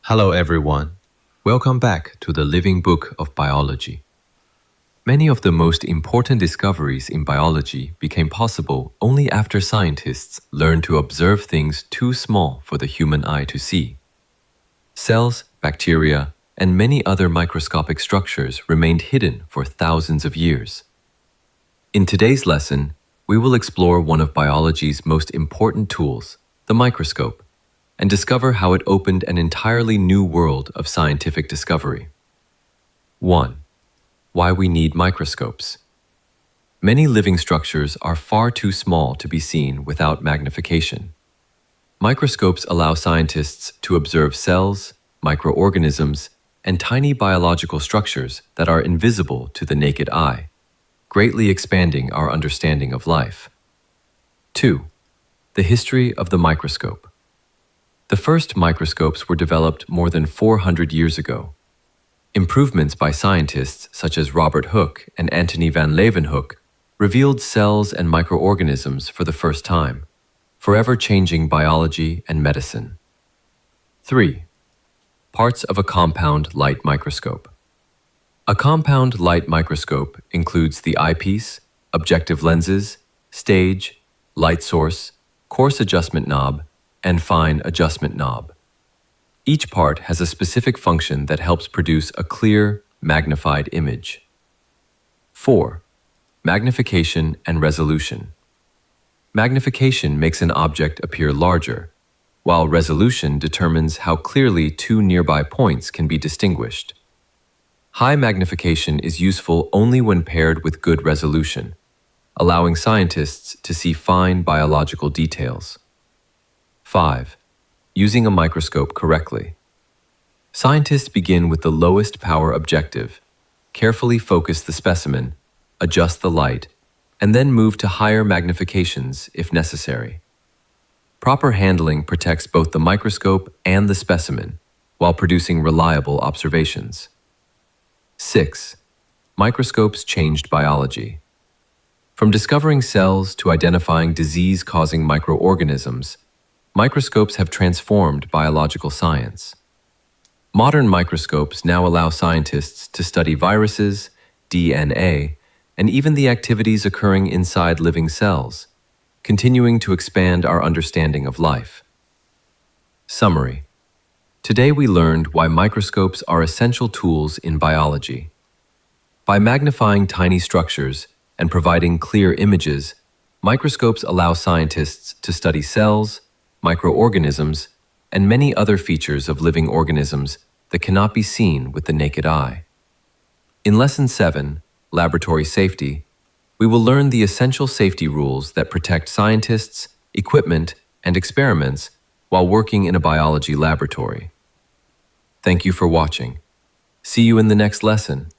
Hello everyone. Welcome back to the Living Book of Biology. Many of the most important discoveries in biology became possible only after scientists learned to observe things too small for the human eye to see. Cells, bacteria, and many other microscopic structures remained hidden for thousands of years. In today's lesson, we will explore one of biology's most important tools, the microscope, and discover how it opened an entirely new world of scientific discovery. 1. Why we need microscopes. Many living structures are far too small to be seen without magnification. Microscopes allow scientists to observe cells, microorganisms, and tiny biological structures that are invisible to the naked eye, greatly expanding our understanding of life. 2. The history of the microscope. The first microscopes were developed more than 400 years ago. Improvements by scientists such as Robert Hooke and Antony van Leeuwenhoek revealed cells and microorganisms for the first time, forever changing biology and medicine. 3. Parts of a compound light microscope. A compound light microscope includes the eyepiece, objective lenses, stage, light source, coarse adjustment knob, and fine adjustment knob. Each part has a specific function that helps produce a clear, magnified image. 4. Magnification and resolution. Magnification makes an object appear larger, while resolution determines how clearly two nearby points can be distinguished. High magnification is useful only when paired with good resolution, allowing scientists to see fine biological details. 5. Using a microscope correctly. Scientists begin with the lowest power objective, carefully focus the specimen, adjust the light, and then move to higher magnifications if necessary. Proper handling protects both the microscope and the specimen while producing reliable observations. 6. Microscopes changed biology. From discovering cells to identifying disease-causing microorganisms, microscopes have transformed biological science. Modern microscopes now allow scientists to study viruses, DNA, and even the activities occurring inside living cells, continuing to expand our understanding of life. Summary. Today we learned why microscopes are essential tools in biology. By magnifying tiny structures and providing clear images, microscopes allow scientists to study cells, microorganisms, and many other features of living organisms that cannot be seen with the naked eye. In Lesson 7, Laboratory Safety, we will learn the essential safety rules that protect scientists, equipment, and experiments while working in a biology laboratory. Thank you for watching. See you in the next lesson.